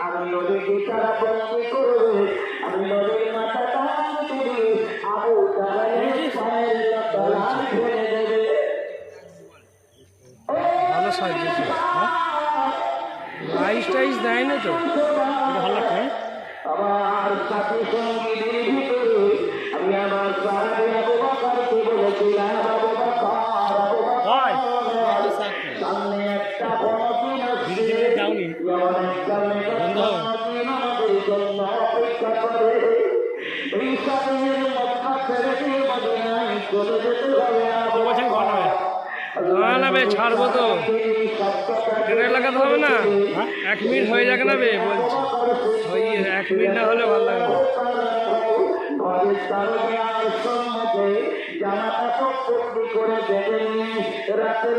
আমি নদীকে তারা বন্দি করবে, আমি নদীর মাথা টান তুলে আবু তাহলে ফেলে দেবে। ভালো সাজিয়েছে, লাইস টাইস দেয় না তো ভালো লাগে। আমার সাথী সঙ্গীদের ভিতরে আমি আমার আবু বকরকে বলেছিলাম, আবু বকর সামনে একটা বড় দিন আসছে, এমন একটা দিন আমাদের জন্য অপেক্ষা করে। এই সাথীর মক্কা ছেড়ে দিয়ে মদিনায় চলে যেতে হবে। না বে ছাড়বো তো, এটা লাগাতে হবে না, 1 মিনিট হয়ে যাক না বে বলছি, ওই 1 মিনিট না হলে ভালো লাগে না। জামাটা করে দেবেন রাতে।